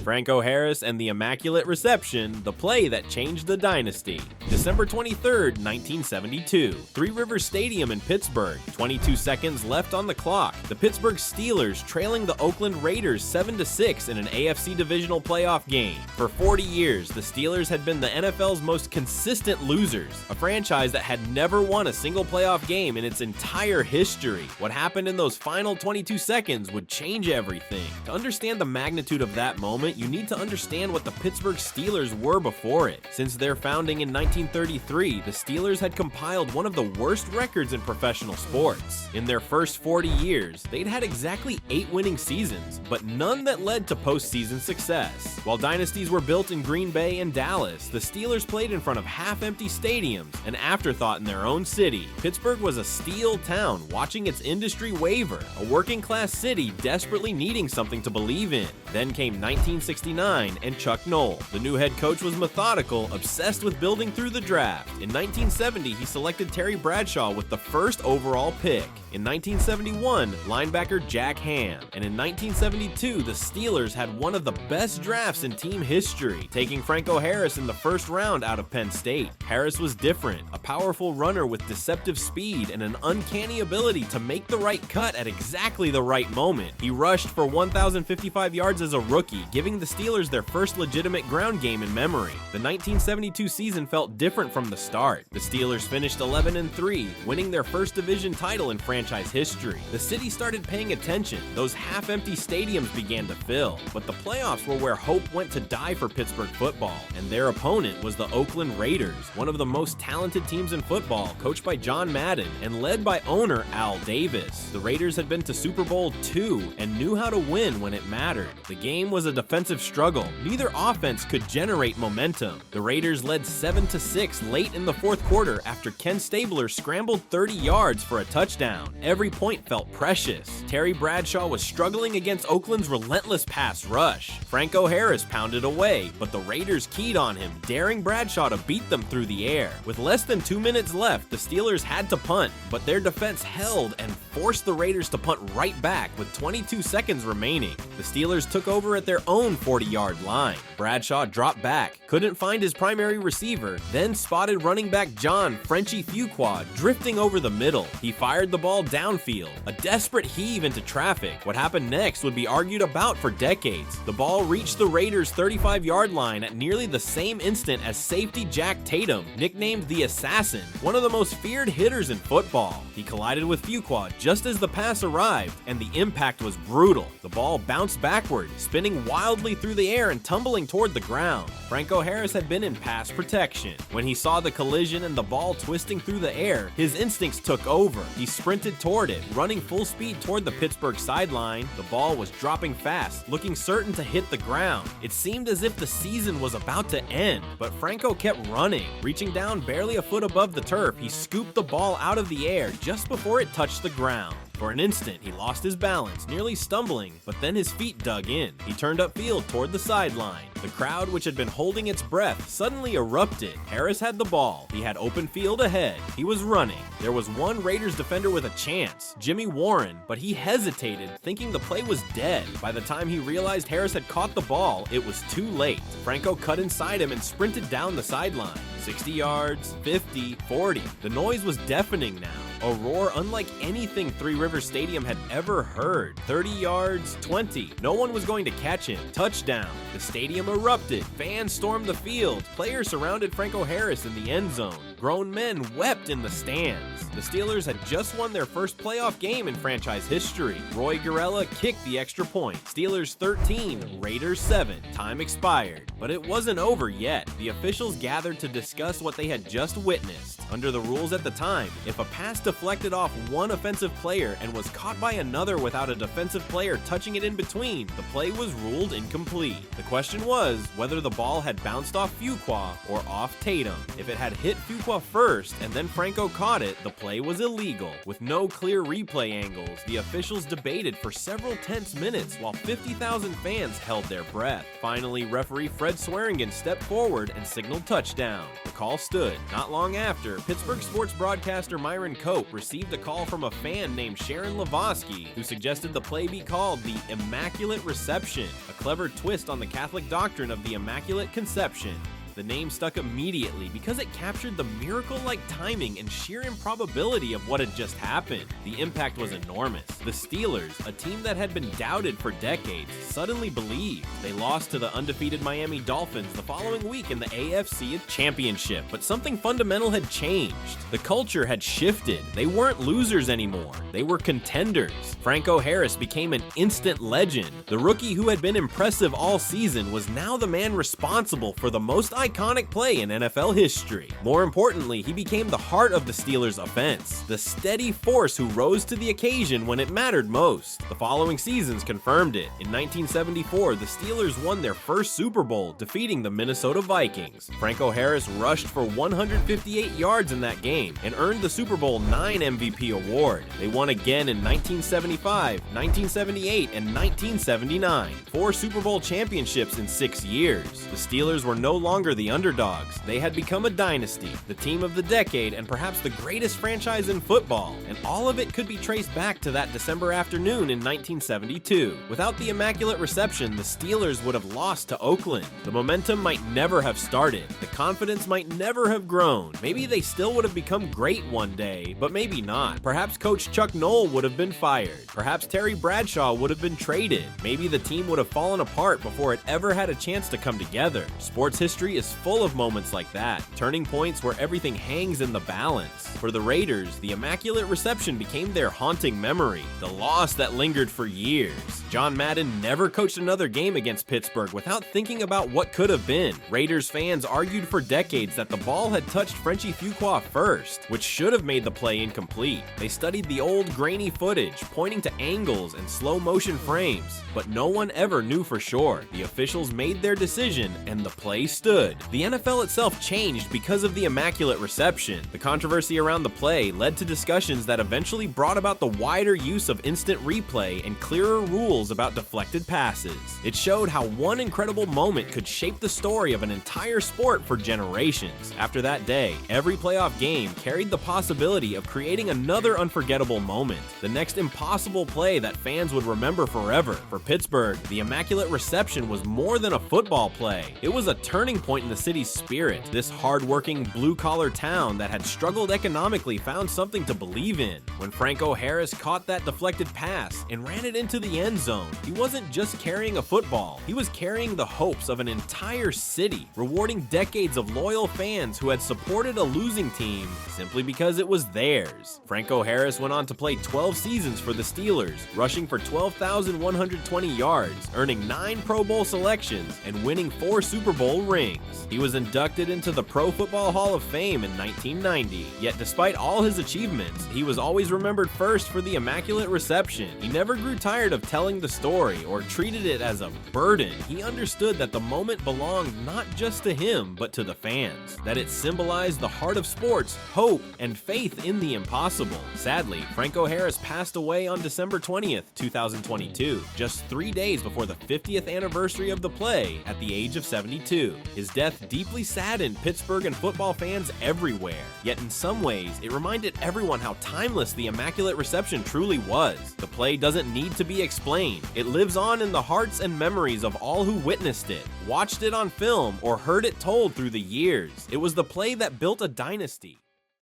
Franco Harris and the Immaculate Reception, the play that changed the dynasty. December 23, 1972, Three Rivers Stadium in Pittsburgh. 22 seconds left on the clock. The Pittsburgh Steelers trailing the Oakland Raiders 7-6 in an AFC divisional playoff game. For 40 years, the Steelers had been the NFL's most consistent losers, a franchise that had never won a single playoff game in its entire history. What happened in those final 22 seconds would change everything. To understand the magnitude of that moment, you need to understand what the Pittsburgh Steelers were before it. Since their founding in 1933, the Steelers had compiled one of the worst records in professional sports. In their first 40 years, they'd had exactly 8 winning seasons, but none that led to postseason success. While dynasties were built in Green Bay and Dallas, the Steelers played in front of half-empty stadiums, an afterthought in their own city. Pittsburgh was a steel town watching its industry waver, a working-class city desperately needing something to believe in. Then came 1969 and Chuck Noll. The new head coach was methodical, obsessed with building through the draft. In 1970, he selected Terry Bradshaw with the first overall pick. In 1971, linebacker Jack Ham. And in 1972, the Steelers had one of the best drafts in team history, taking Franco Harris in the first round out of Penn State. Harris was different, a powerful runner with deceptive speed and an uncanny ability to make the right cut at exactly the right moment. He rushed for 1,055 yards as a rookie, giving the Steelers their first legitimate ground game in memory. The 1972 season felt different from the start. The Steelers finished 11-3, winning their first division title in franchise history. The city started paying attention. Those half-empty stadiums began to fill. But the playoffs were where hope went to die for Pittsburgh football, and their opponent was the Oakland Raiders, one of the most talented teams in football, coached by John Madden and led by owner Al Davis. The Raiders had been to Super Bowl II and knew how to win when it mattered. The game was a defensive struggle. Neither offense could generate momentum. The Raiders led 7-6 late in the fourth quarter after Ken Stabler scrambled 30 yards for a touchdown. Every point felt precious. Terry Bradshaw was struggling against Oakland's relentless pass rush. Franco Harris pounded away, but the Raiders keyed on him, daring Bradshaw to beat them through the air. With less than 2 minutes left, the Steelers had to punt, but their defense held and forced the Raiders to punt right back with 22 seconds remaining. The Steelers took over at their own 40-yard line. Bradshaw dropped back, couldn't find his primary receiver, then spotted running back John "Frenchy" Fuqua drifting over the middle. He fired the ball downfield, a desperate heave into traffic. What happened next would be argued about for decades. The ball reached the Raiders' 35-yard line at nearly the same instant as safety Jack Tatum, nicknamed the Assassin, one of the most feared hitters in football. He collided with Fuqua just as the pass arrived, and the impact was brutal. The ball bounced backward, spinning wildly through the air and tumbling toward the ground. Franco Harris had been in pass protection. When he saw the collision and the ball twisting through the air, his instincts took over. He sprinted toward it, running full speed toward the Pittsburgh sideline. The ball was dropping fast, looking certain to hit the ground. It seemed as if the season was about to end, but Franco kept running. Reaching down barely a foot above the turf, he scooped the ball out of the air just before it touched the ground. For an instant, he lost his balance, nearly stumbling, but then his feet dug in. He turned upfield toward the sideline. The crowd, which had been holding its breath, suddenly erupted. Harris had the ball. He had open field ahead. He was running. There was one Raiders defender with a chance, Jimmy Warren, but he hesitated, thinking the play was dead. By the time he realized Harris had caught the ball, it was too late. Franco cut inside him and sprinted down the sideline. 60 yards, 50, 40. The noise was deafening now. A roar unlike anything Three Rivers Stadium had ever heard. 30 yards, 20. No one was going to catch him. Touchdown. The stadium erupted. Fans stormed the field. Players surrounded Franco Harris in the end zone. Grown men wept in the stands. The Steelers had just won their first playoff game in franchise history. Roy Garella kicked the extra point. Steelers 13, Raiders 7. Time expired. But it wasn't over yet. The officials gathered to discuss what they had just witnessed. Under the rules at the time, if a pass deflected off one offensive player and was caught by another without a defensive player touching it in between, the play was ruled incomplete. The question was whether the ball had bounced off Fuqua or off Tatum. If it had hit Fuqua Fuqua first, and then Franco caught it, the play was illegal. With no clear replay angles, the officials debated for several tense minutes while 50,000 fans held their breath. Finally, referee Fred Swearingen stepped forward and signaled touchdown. The call stood. Not long after, Pittsburgh sports broadcaster Myron Cope received a call from a fan named Sharon Lavoski, who suggested the play be called the Immaculate Reception, a clever twist on the Catholic doctrine of the Immaculate Conception. The name stuck immediately because it captured the miracle-like timing and sheer improbability of what had just happened. The impact was enormous. The Steelers, a team that had been doubted for decades, suddenly believed. They lost to the undefeated Miami Dolphins the following week in the AFC Championship, but something fundamental had changed. The culture had shifted. They weren't losers anymore. They were contenders. Franco Harris became an instant legend. The rookie who had been impressive all season was now the man responsible for the most iconic play in NFL history. More importantly, he became the heart of the Steelers' offense, the steady force who rose to the occasion when it mattered most. The following seasons confirmed it. In 1974, the Steelers won their first Super Bowl, defeating the Minnesota Vikings. Franco Harris rushed for 158 yards in that game and earned the Super Bowl IX MVP award. They won again in 1975, 1978, and 1979. 4 Super Bowl championships in 6 years. The Steelers were no longer the underdogs. They had become a dynasty, the team of the decade, and perhaps the greatest franchise in football, and all of it could be traced back to that December afternoon in 1972. Without the Immaculate Reception, the Steelers would have lost to Oakland. The momentum might never have started. The confidence might never have grown. Maybe they still would have become great one day, but maybe not. Perhaps Coach Chuck Noll would have been fired. Perhaps Terry Bradshaw would have been traded. Maybe the team would have fallen apart before it ever had a chance to come together. Sports history is full of moments like that, turning points where everything hangs in the balance. For the Raiders, the Immaculate Reception became their haunting memory, the loss that lingered for years. John Madden never coached another game against Pittsburgh without thinking about what could have been. Raiders fans argued for decades that the ball had touched Frenchie Fuqua first, which should have made the play incomplete. They studied the old grainy footage, pointing to angles and slow motion frames, but no one ever knew for sure. The officials made their decision and the play stood. The NFL itself changed because of the Immaculate Reception. The controversy around the play led to discussions that eventually brought about the wider use of instant replay and clearer rules about deflected passes. It showed how one incredible moment could shape the story of an entire sport for generations. After that day, every playoff game carried the possibility of creating another unforgettable moment, the next impossible play that fans would remember forever. For Pittsburgh, the Immaculate Reception was more than a football play. It was a turning point in the city's spirit. This hard-working, blue-collar town that had struggled economically found something to believe in. When Franco Harris caught that deflected pass and ran it into the end zone, he wasn't just carrying a football, he was carrying the hopes of an entire city, rewarding decades of loyal fans who had supported a losing team simply because it was theirs. Franco Harris went on to play 12 seasons for the Steelers, rushing for 12,120 yards, earning 9 Pro Bowl selections, and winning 4 Super Bowl rings. He was inducted into the Pro Football Hall of Fame in 1990, yet despite all his achievements, he was always remembered first for the Immaculate Reception. He never grew tired of telling the story or treated it as a burden. He understood that the moment belonged not just to him, but to the fans, that it symbolized the heart of sports, hope, and faith in the impossible. Sadly, Franco Harris passed away on December 20th, 2022, just 3 days before the 50th anniversary of the play at the age of 72. His death deeply saddened Pittsburgh and football fans everywhere, yet in some ways, it reminded everyone how timeless the Immaculate Reception truly was. The play doesn't need to be explained. It lives on in the hearts and memories of all who witnessed it, watched it on film, or heard it told through the years. It was the play that built a dynasty.